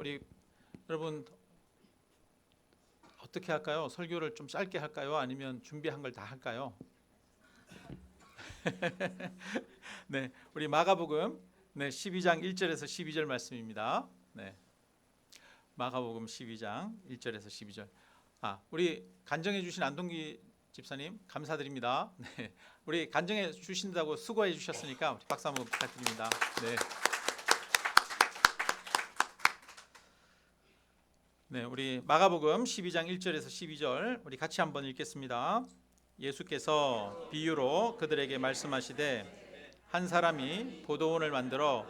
우리 여러분 어떻게 할까요? 설교를 좀 짧게 할까요? 아니면 준비한 걸 다 할까요? 네, 우리 마가복음 12장 1절에서 12절 말씀입니다. 네, 마가복음 12장 1절에서 12절. 우리 간정해 주신 안동기 집사님 감사드립니다. 네, 우리 간정해 주신다고 수고해 주셨으니까 우리 박수 한번 부탁드립니다. 네. 네, 우리 마가복음 12장 1절에서 12절 우리 같이 한번 읽겠습니다. 예수께서 비유로 그들에게 말씀하시되 한 사람이 포도원을 만들어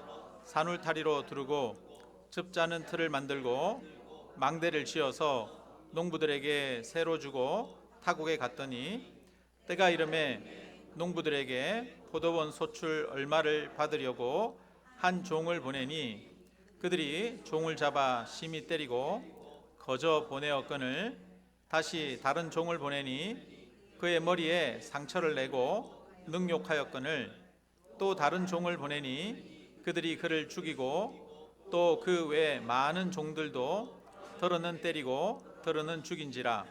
산울타리로 두르고 즙자는 틀을 만들고 망대를 지어서 농부들에게 새로 주고 타국에 갔더니 때가 이르매 농부들에게 포도원 소출 얼마를 받으려고 한 종을 보내니 그들이 종을 잡아 심히 때리고 거저 보내었거늘 다시 다른 종을 보내니 그의 머리에 상처를 내고 능욕하였거늘 또 다른 종을 보내니 그들이 그를 죽이고 또 그 외 많은 종들도 더러는 때리고 더러는 죽인지라.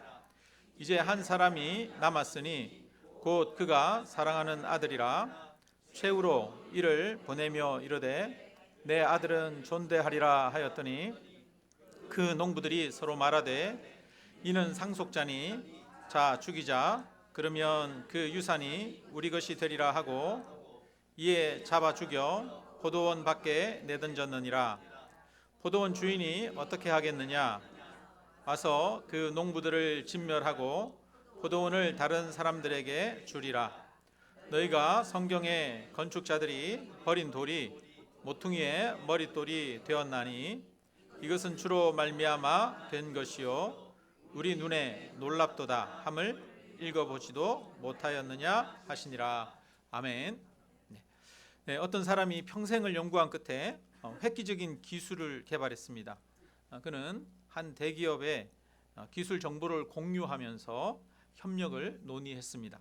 이제 한 사람이 남았으니 곧 그가 사랑하는 아들이라. 최후로 이를 보내며 이르되 내 아들은 존대하리라 하였더니 그 농부들이 서로 말하되 이는 상속자니 자 죽이자. 그러면 그 유산이 우리 것이 되리라 하고 이에 잡아 죽여 포도원 밖에 내던졌느니라. 포도원 주인이 어떻게 하겠느냐? 와서 그 농부들을 진멸하고 포도원을 다른 사람들에게 주리라. 너희가 성경에 건축자들이 버린 돌이 모퉁이의 머릿돌이 되었나니 이것은 주로 말미암아 된 것이요 우리 눈에 놀랍도다 함을 읽어보지도 못하였느냐 하시니라. 아멘. 네, 어떤 사람이 평생을 연구한 끝에 획기적인 기술을 개발했습니다. 그는 한 대기업에 기술 정보를 공유하면서 협력을 논의했습니다.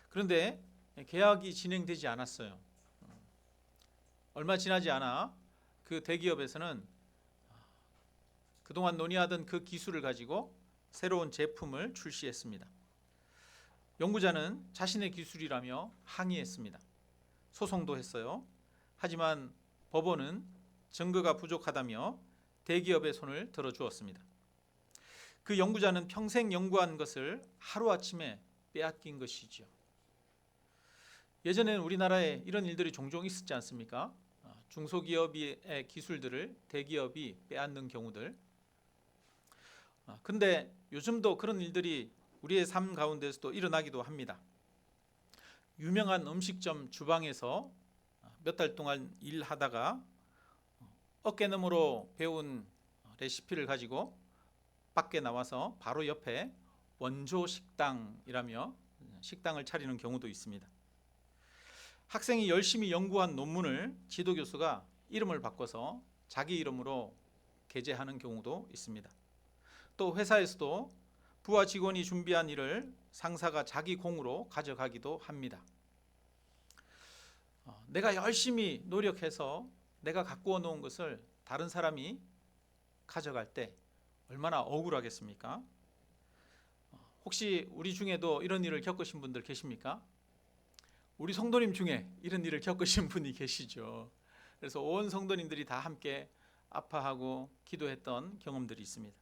그런데 계약이 진행되지 않았어요. 얼마 지나지 않아 그 대기업에서는 그동안 논의하던 그 기술을 가지고 새로운 제품을 출시했습니다. 연구자는 자신의 기술이라며 항의했습니다. 소송도 했어요. 하지만 법원은 증거가 부족하다며 대기업의 손을 들어주었습니다. 그 연구자는 평생 연구한 것을 하루아침에 빼앗긴 것이지요. 예전에는 우리나라에 이런 일들이 종종 있었지 않습니까? 중소기업의 기술들을 대기업이 빼앗는 경우들. 근데 요즘도 그런 일들이 우리의 삶 가운데서도 일어나기도 합니다. 유명한 음식점 주방에서 몇 달 동안 일하다가 어깨너머로 배운 레시피를 가지고 밖에 나와서 바로 옆에 원조 식당이라며 식당을 차리는 경우도 있습니다. 학생이 열심히 연구한 논문을 지도교수가 이름을 바꿔서 자기 이름으로 게재하는 경우도 있습니다. 또 회사에서도 부하 직원이 준비한 일을 상사가 자기 공으로 가져가기도 합니다. 내가 열심히 노력해서 내가 갖고 놓은 것을 다른 사람이 가져갈 때 얼마나 억울하겠습니까? 혹시 우리 중에도 이런 일을 겪으신 분들 계십니까? 우리 성도님 중에 이런 일을 겪으신 분이 계시죠. 그래서 온 성도님들이 다 함께 아파하고 기도했던 경험들이 있습니다.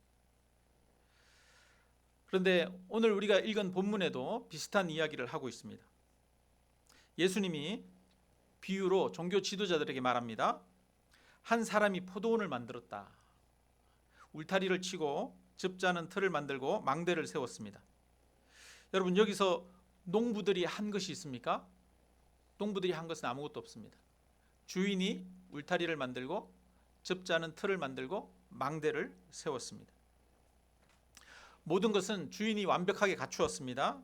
그런데 오늘 우리가 읽은 본문에도 비슷한 이야기를 하고 있습니다. 예수님이 비유로 종교 지도자들에게 말합니다. 한 사람이 포도원을 만들었다. 울타리를 치고 즙자는 틀을 만들고 망대를 세웠습니다. 여러분, 여기서 농부들이 한 것이 있습니까? 농부들이 한 것은 아무것도 없습니다. 주인이 울타리를 만들고 즙자는 틀을 만들고 망대를 세웠습니다. 모든 것은 주인이 완벽하게 갖추었습니다.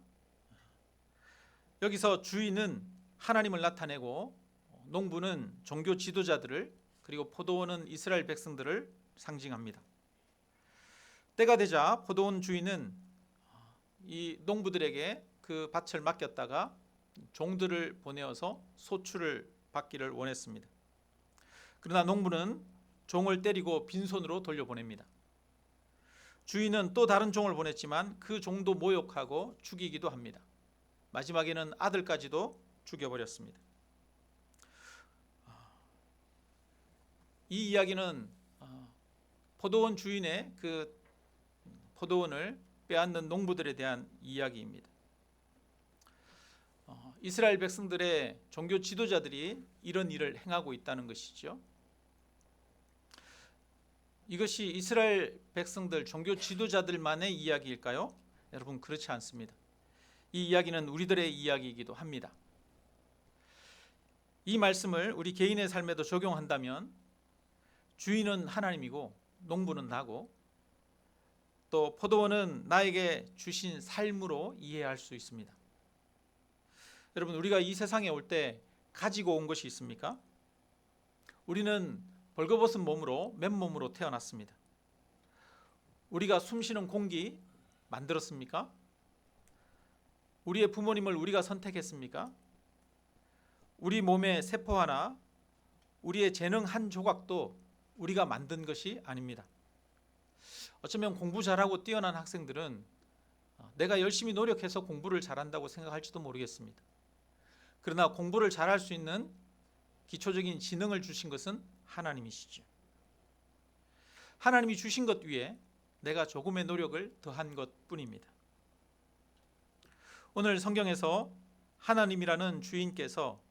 여기서 주인은 하나님을 나타내고 농부는 종교 지도자들을 그리고 포도원은 이스라엘 백성들을 상징합니다. 때가 되자 포도원 주인은 이 농부들에게 그 밭을 맡겼다가 종들을 보내어서 소출을 받기를 원했습니다. 그러나 농부는 종을 때리고 빈손으로 돌려보냅니다. 주인은 또 다른 종을 보냈지만 그 종도 모욕하고 죽이기도 합니다. 마지막에는 아들까지도 죽여버렸습니다. 이 이야기는 포도원 주인의 그 포도원을 빼앗는 농부들에 대한 이야기입니다. 이스라엘 백성들의 종교 지도자들이 이런 일을 행하고 있다는 것이죠. 이것이 이스라엘 백성들 종교 지도자들만의 이야기일까요? 여러분, 그렇지 않습니다. 이 이야기는 우리들의 이야기이기도 합니다. 이 말씀을 우리 개인의 삶에도 적용한다면 주인은 하나님이고 농부는 나고 또 포도원은 나에게 주신 삶으로 이해할 수 있습니다. 여러분, 우리가 이 세상에 올 때 가지고 온 것이 있습니까? 우리는 벌거벗은 몸으로 맨몸으로 태어났습니다. 우리가 숨쉬는 공기 만들었습니까? 우리의 부모님을 우리가 선택했습니까? 우리 몸의 세포 하나, 우리의 재능 한 조각도 우리가 만든 것이 아닙니다. 어쩌면 공부 잘하고 뛰어난 학생들은 내가 열심히 노력해서 공부를 잘한다고 생각할지도 모르겠습니다. 그러나 공부를 잘할 수 있는 기초적인 지능을 주신 것은 하나님이시죠. 하나님이 주신 것 위에 내가 조금의 노력을 더한 것뿐입니다. 오늘 성경에서 하나님이라는 주인께서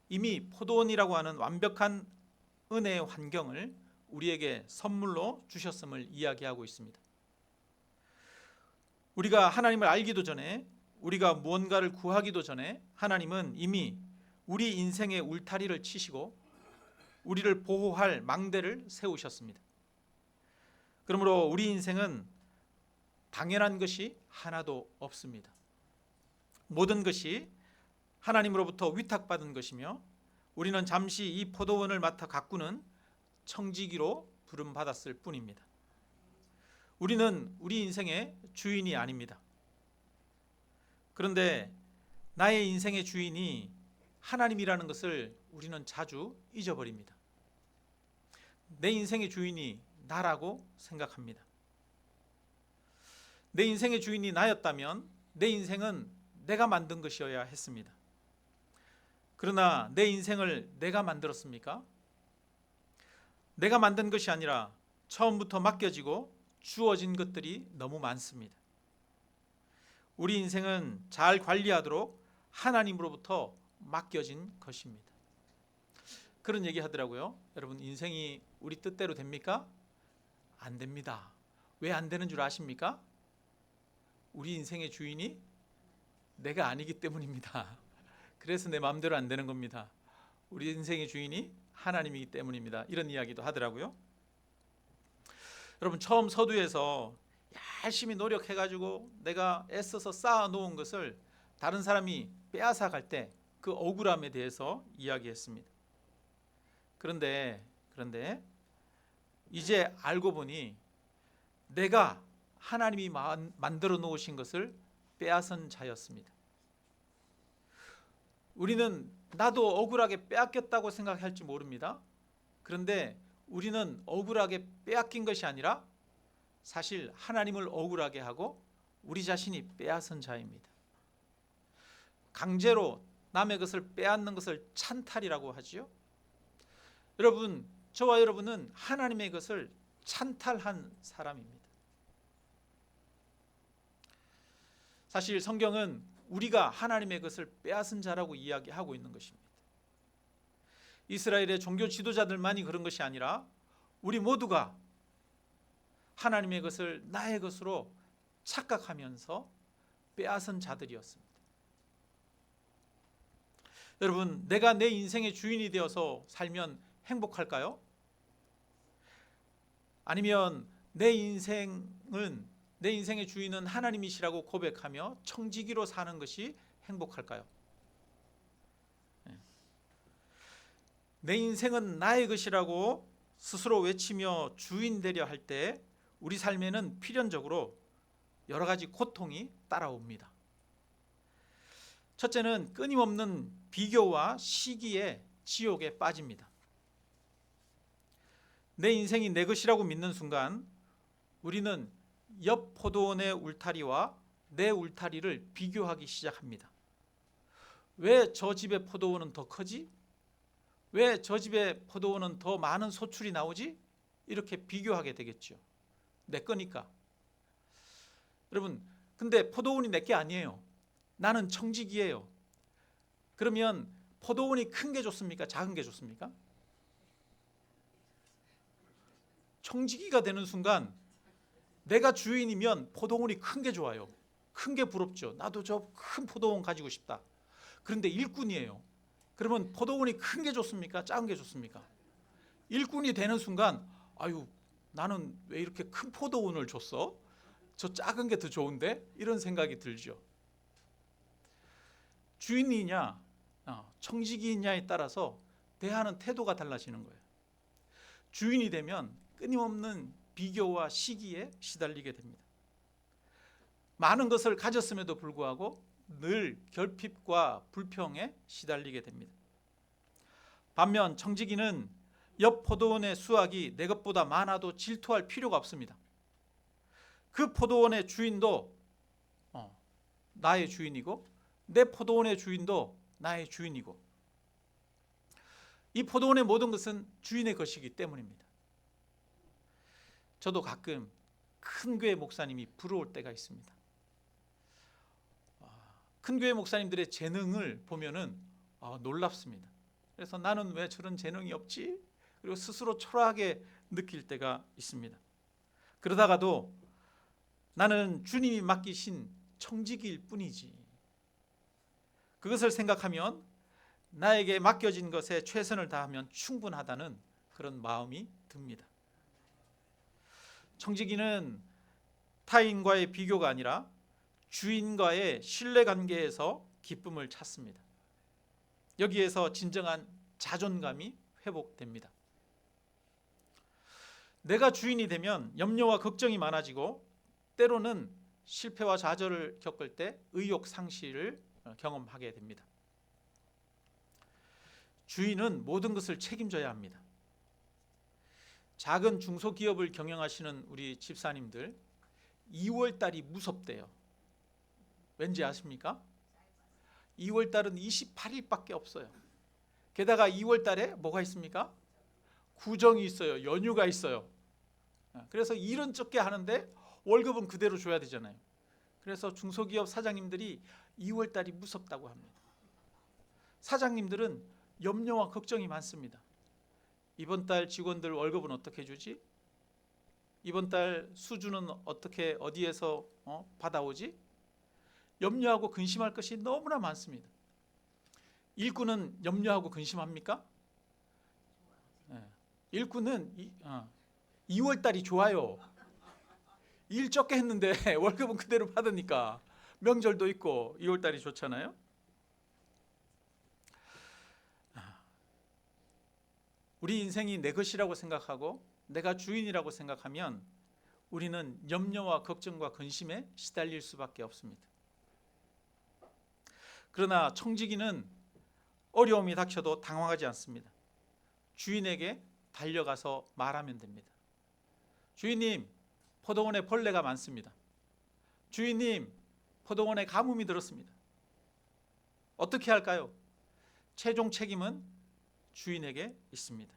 이미 포도원이라고 하는 완벽한 은혜의 환경을 우리에게 선물로 주셨음을 이야기하고 있습니다. 우리가 하나님을 알기도 전에, 우리가 무언가를 구하기도 전에 하나님은 이미 우리 인생의 울타리를 치시고 우리를 보호할 망대를 세우셨습니다. 그러므로 우리 인생은 당연한 것이 하나도 없습니다. 모든 것이 하나님으로부터 위탁받은 것이며 우리는 잠시 이 포도원을 맡아 가꾸는 청지기로 부름받았을 뿐입니다. 우리는 우리 인생의 주인이 아닙니다. 그런데 나의 인생의 주인이 하나님이라는 것을 우리는 자주 잊어버립니다. 내 인생의 주인이 나라고 생각합니다. 내 인생의 주인이 나였다면 내 인생은 내가 만든 것이어야 했습니다. 그러나 내 인생을 내가 만들었습니까? 내가 만든 것이 아니라 처음부터 맡겨지고 주어진 것들이 너무 많습니다. 우리 인생은 잘 관리하도록 하나님으로부터 맡겨진 것입니다. 그런 얘기 하더라고요. 여러분, 인생이 우리 뜻대로 됩니까? 안 됩니다. 왜 안 되는 줄 아십니까? 우리 인생의 주인이 내가 아니기 때문입니다. 그래서 내 마음대로 안 되는 겁니다. 우리 인생의 주인이 하나님이기 때문입니다. 이런 이야기도 하더라고요. 여러분, 처음 서두에서 열심히 노력해가지고 내가 애써서 쌓아놓은 것을 다른 사람이 빼앗아 갈 때 그 억울함에 대해서 이야기했습니다. 그런데 이제 알고 보니 내가 하나님이 만들어 놓으신 것을 빼앗은 자였습니다. 우리는 나도 억울하게 빼앗겼다고 생각할지 모릅니다. 그런데 우리는 억울하게 빼앗긴 것이 아니라 사실 하나님을 억울하게 하고 우리 자신이 빼앗은 자입니다. 강제로 남의 것을 빼앗는 것을 찬탈이라고 하지요. 여러분, 저와 여러분은 하나님의 것을 찬탈한 사람입니다. 사실 성경은 우리가 하나님의 것을 빼앗은 자라고 이야기하고 있는 것입니다. 이스라엘의 종교 지도자들만이 그런 것이 아니라 우리 모두가 하나님의 것을 나의 것으로 착각하면서 빼앗은 자들이었습니다. 여러분, 내가 내 인생의 주인이 되어서 살면 행복할까요? 아니면 내 인생의 주인은 하나님이시라고 고백하며 청지기로 사는 것이 행복할까요? 내 인생은 나의 것이라고 스스로 외치며 주인 되려 할 때 우리 삶에는 필연적으로 여러 가지 고통이 따라옵니다. 첫째는 끊임없는 비교와 시기에 지옥에 빠집니다. 내 인생이 내 것이라고 믿는 순간 우리는 옆 포도원의 울타리와 내 울타리를 비교하기 시작합니다. 왜 저 집의 포도원은 더 크지? 왜 저 집의 포도원은 더 많은 소출이 나오지? 이렇게 비교하게 되겠죠. 내 거니까. 여러분, 근데 포도원이 내 게 아니에요. 나는 청지기예요. 그러면 포도원이 큰 게 좋습니까? 작은 게 좋습니까? 청지기가 되는 순간 내가 주인이면 포도원이 큰 게 좋아요. 큰 게 부럽죠. 나도 저 큰 포도원 가지고 싶다. 그런데 일꾼이에요. 그러면 포도원이 큰 게 좋습니까? 작은 게 좋습니까? 일꾼이 되는 순간 아유, 나는 왜 이렇게 큰 포도원을 줬어? 저 작은 게 더 좋은데? 이런 생각이 들죠. 주인이냐 청지기이냐에 따라서 대하는 태도가 달라지는 거예요. 주인이 되면 끊임없는 비교와 시기에 시달리게 됩니다. 많은 것을 가졌음에도 불구하고 늘 결핍과 불평에 시달리게 됩니다. 반면 청지기는 옆 포도원의 수확이 내 것보다 많아도 질투할 필요가 없습니다. 그 포도원의 주인도 나의 주인이고 내 포도원의 주인도 나의 주인이고 이 포도원의 모든 것은 주인의 것이기 때문입니다. 저도 가끔 큰 교회 목사님이 부러울 때가 있습니다. 큰 교회 목사님들의 재능을 보면은 놀랍습니다. 그래서 나는 왜 저런 재능이 없지? 그리고 스스로 초라하게 느낄 때가 있습니다. 그러다가도 나는 주님이 맡기신 청지기일 뿐이지. 그것을 생각하면 나에게 맡겨진 것에 최선을 다하면 충분하다는 그런 마음이 듭니다. 청지기는 타인과의 비교가 아니라 주인과의 신뢰관계에서 기쁨을 찾습니다. 여기에서 진정한 자존감이 회복됩니다. 내가 주인이 되면 염려와 걱정이 많아지고 때로는 실패와 좌절을 겪을 때 의욕 상실을 경험하게 됩니다. 주인은 모든 것을 책임져야 합니다. 작은 중소기업을 경영하시는 우리 집사님들 2월달이 무섭대요. 왠지 아십니까? 2월달은 28일밖에 없어요. 게다가 2월달에 뭐가 있습니까? 구정이 있어요. 연휴가 있어요. 그래서 일은 적게 하는데 월급은 그대로 줘야 되잖아요. 그래서 중소기업 사장님들이 2월달이 무섭다고 합니다. 사장님들은 염려와 걱정이 많습니다. 이번 달 직원들 월급은 어떻게 주지? 이번 달 수주는 어떻게 어디에서 받아오지? 염려하고 근심할 것이 너무나 많습니다. 일꾼은 염려하고 근심합니까? 일꾼은 2월 달이 좋아요. 일 적게 했는데 월급은 그대로 받으니까 명절도 있고 2월 달이 좋잖아요. 우리 인생이 내 것이라고 생각하고 내가 주인이라고 생각하면 우리는 염려와 걱정과 근심에 시달릴 수밖에 없습니다. 그러나 청지기는 어려움이 닥쳐도 당황하지 않습니다. 주인에게 달려가서 말하면 됩니다. 주인님, 포도원에 벌레가 많습니다. 주인님, 포도원에 가뭄이 들었습니다. 어떻게 할까요? 최종 책임은 주인에게 있습니다.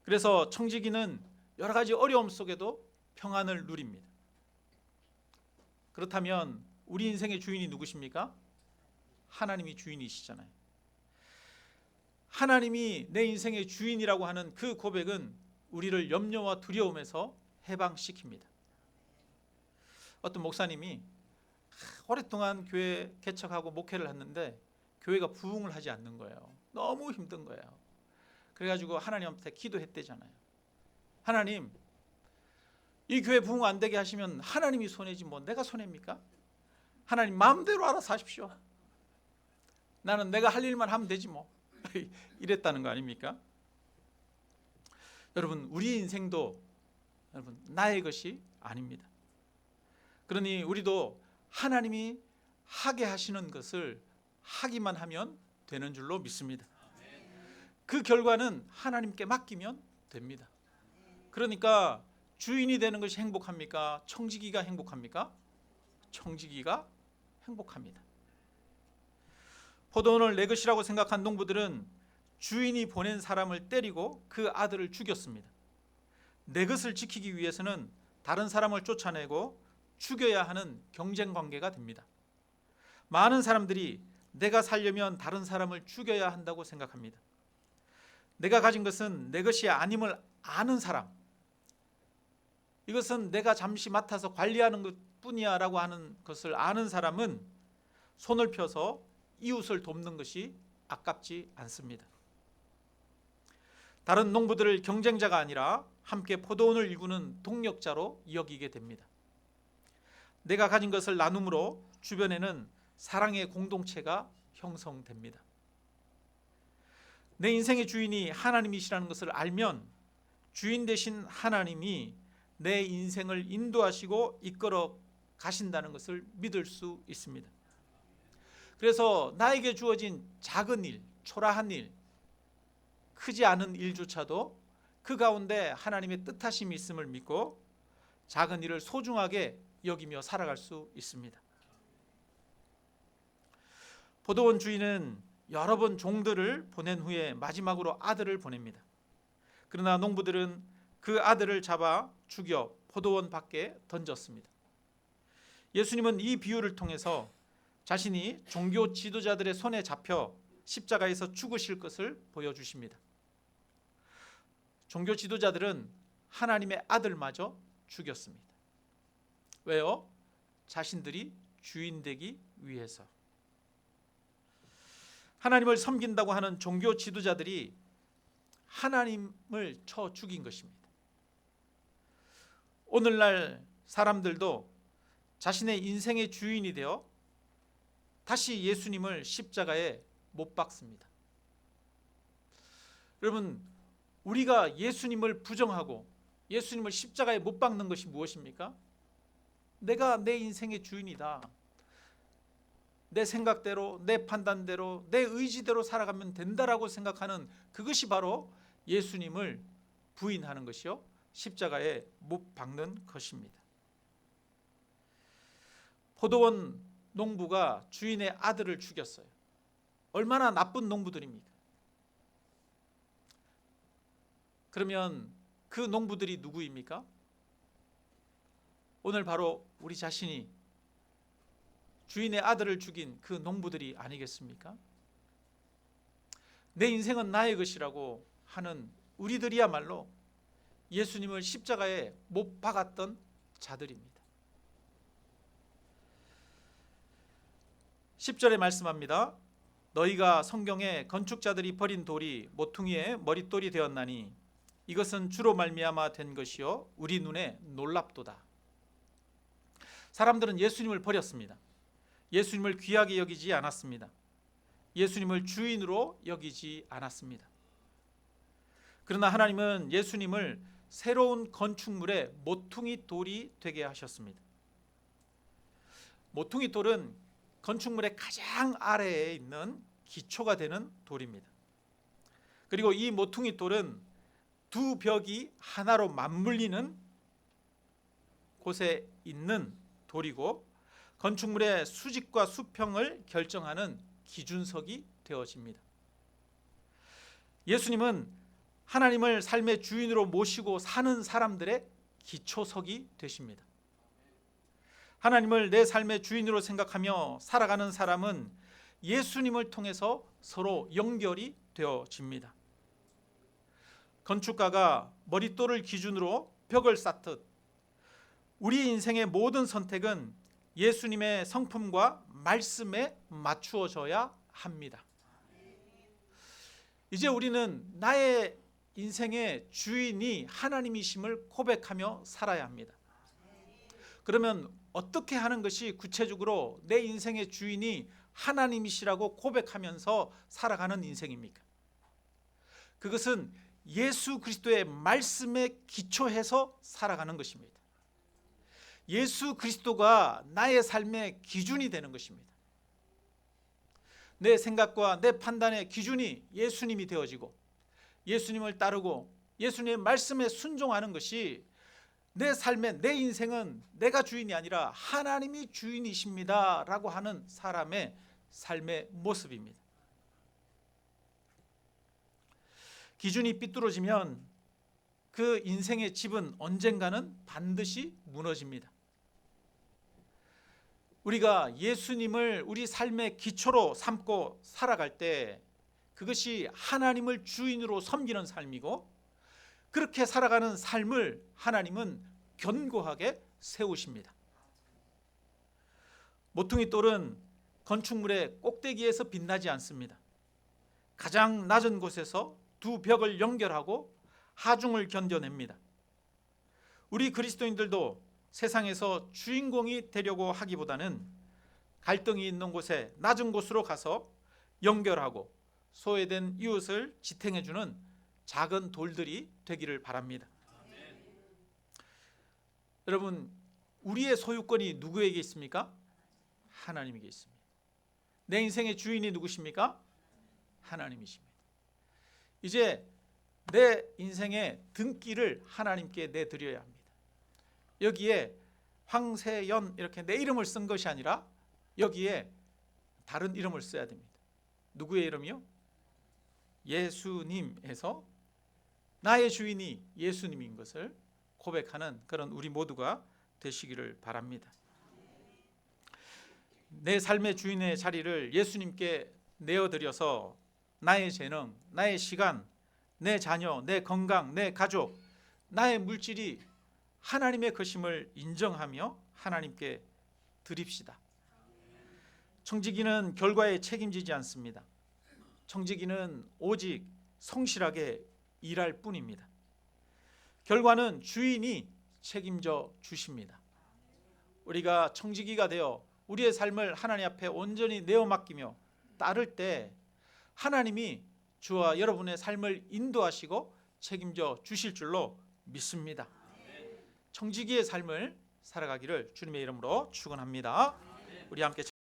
그래서 청지기는 여러 가지 어려움 속에도 평안을 누립니다. 그렇다면 우리 인생의 주인이 누구십니까? 하나님이 주인이시잖아요. 하나님이 내 인생의 주인이라고 하는 그 고백은 우리를 염려와 두려움에서 해방시킵니다. 어떤 목사님이 오랫동안 교회 개척하고 목회를 했는데 교회가 부흥을 하지 않는 거예요. 너무 힘든 거예요. 그래가지고 하나님한테 기도했대잖아요. 하나님, 이 교회 부흥 안 되게 하시면 하나님이 손해지 뭐 내가 손해입니까? 하나님 마음대로 알아서 하십시오. 나는 내가 할 일만 하면 되지 뭐. 이랬다는 거 아닙니까? 여러분, 우리 인생도 여러분 나의 것이 아닙니다. 그러니 우리도 하나님이 하게 하시는 것을 하기만 하면 되는 줄로 믿습니다. 그 결과는 하나님께 맡기면 됩니다. 그러니까 주인이 되는 것이 행복합니까? 청지기가 행복합니까? 청지기가 행복합니다. 포도원을 내 것이라고 생각한 농부들은 주인이 보낸 사람을 때리고 그 아들을 죽였습니다. 내 것을 지키기 위해서는 다른 사람을 쫓아내고 죽여야 하는 경쟁 관계가 됩니다. 많은 사람들이 내가 살려면 다른 사람을 죽여야 한다고 생각합니다. 내가 가진 것은 내 것이 아님을 아는 사람, 이것은 내가 잠시 맡아서 관리하는 것뿐이야 라고 하는 것을 아는 사람은 손을 펴서 이웃을 돕는 것이 아깝지 않습니다. 다른 농부들을 경쟁자가 아니라 함께 포도원을 일구는 동력자로 여기게 됩니다. 내가 가진 것을 나눔으로 주변에는 사랑의 공동체가 형성됩니다. 내 인생의 주인이 하나님이시라는 것을 알면 주인 되신 하나님이 내 인생을 인도하시고 이끌어 가신다는 것을 믿을 수 있습니다. 그래서 나에게 주어진 작은 일, 초라한 일, 크지 않은 일조차도 그 가운데 하나님의 뜻하심이 있음을 믿고 작은 일을 소중하게 여기며 살아갈 수 있습니다. 포도원 주인은 여러 번 종들을 보낸 후에 마지막으로 아들을 보냅니다. 그러나 농부들은 그 아들을 잡아 죽여 포도원 밖에 던졌습니다. 예수님은 이 비유를 통해서 자신이 종교 지도자들의 손에 잡혀 십자가에서 죽으실 것을 보여주십니다. 종교 지도자들은 하나님의 아들마저 죽였습니다. 왜요? 자신들이 주인 되기 위해서. 하나님을 섬긴다고 하는 종교 지도자들이 하나님을 쳐 죽인 것입니다. 오늘날 사람들도 자신의 인생의 주인이 되어 다시 예수님을 십자가에 못 박습니다. 여러분, 우리가 예수님을 부정하고 예수님을 십자가에 못 박는 것이 무엇입니까? 내가 내 인생의 주인이다. 내 생각대로, 내 판단대로, 내 의지대로 살아가면 된다라고 생각하는 그것이 바로 예수님을 부인하는 것이요, 십자가에 못 박는 것입니다. 포도원 농부가 주인의 아들을 죽였어요. 얼마나 나쁜 농부들입니까? 그러면 그 농부들이 누구입니까? 오늘 바로 우리 자신이 주인의 아들을 죽인 그 농부들이 아니겠습니까? 내 인생은 나의 것이라고 하는 우리들이야말로 예수님을 십자가에 못 박았던 자들입니다. 10절에 말씀합니다. 너희가 성경에 건축자들이 버린 돌이 모퉁이의 머릿돌이 되었나니 이것은 주로 말미암아 된 것이요 우리 눈에 놀랍도다. 사람들은 예수님을 버렸습니다. 예수님을 귀하게 여기지 않았습니다. 예수님을 주인으로 여기지 않았습니다. 그러나 하나님은 예수님을 새로운 건축물의 모퉁이 돌이 되게 하셨습니다. 모퉁이 돌은 건축물의 가장 아래에 있는 기초가 되는 돌입니다. 그리고 이 모퉁이 돌은 두 벽이 하나로 맞물리는 곳에 있는 돌이고 건축물의 수직과 수평을 결정하는 기준석이 되어집니다. 예수님은 하나님을 삶의 주인으로 모시고 사는 사람들의 기초석이 되십니다. 하나님을 내 삶의 주인으로 생각하며 살아가는 사람은 예수님을 통해서 서로 연결이 되어집니다. 건축가가 머릿돌을 기준으로 벽을 쌓듯 우리 인생의 모든 선택은 예수님의 성품과 말씀에 맞추어져야 합니다. 이제 우리는 나의 인생의 주인이 하나님이심을 고백하며 살아야 합니다. 그러면 어떻게 하는 것이 구체적으로 내 인생의 주인이 하나님이시라고 고백하면서 살아가는 인생입니까? 그것은 예수 그리스도의 말씀에 기초해서 살아가는 것입니다. 예수 그리스도가 나의 삶의 기준이 되는 것입니다. 내 생각과 내 판단의 기준이 예수님이 되어지고 예수님을 따르고 예수님의 말씀에 순종하는 것이 내 삶의 내 인생은 내가 주인이 아니라 하나님이 주인이십니다 라고 하는 사람의 삶의 모습입니다. 기준이 삐뚤어지면 그 인생의 집은 언젠가는 반드시 무너집니다. 우리가 예수님을 우리 삶의 기초로 삼고 살아갈 때 그것이 하나님을 주인으로 섬기는 삶이고, 그렇게 살아가는 삶을 하나님은 견고하게 세우십니다. 모퉁이 돌은 건축물의 꼭대기에서 빛나지 않습니다. 가장 낮은 곳에서 두 벽을 연결하고 하중을 견뎌냅니다. 우리 그리스도인들도 세상에서 주인공이 되려고 하기보다는 갈등이 있는 곳에 낮은 곳으로 가서 연결하고 소외된 이웃을 지탱해주는 작은 돌들이 되기를 바랍니다. 여러분, 우리의 소유권이 누구에게 있습니까? 하나님에게 있습니다. 내 인생의 주인이 누구십니까? 하나님이십니다. 이제 내 인생의 등기를 하나님께 내드려야 합니다. 여기에 황세연 이렇게 내 이름을 쓴 것이 아니라 여기에 다른 이름을 써야 됩니다. 누구의 이름이요? 예수님에서 나의 주인이 예수님인 것을 고백하는 그런 우리 모두가 되시기를 바랍니다. 내 삶의 주인의 자리를 예수님께 내어드려서 나의 재능, 나의 시간, 내 자녀, 내 건강, 내 가족, 나의 물질이 하나님의 것임을 인정하며 하나님께 드립시다. 청지기는 결과에 책임지지 않습니다. 청지기는 오직 성실하게 일할 뿐입니다. 결과는 주인이 책임져 주십니다. 우리가 청지기가 되어 우리의 삶을 하나님 앞에 온전히 내어 맡기며 따를 때 하나님이 주와 여러분의 삶을 인도하시고 책임져 주실 줄로 믿습니다. 청지기의 삶을 살아가기를 주님의 이름으로 축원합니다. 우리 함께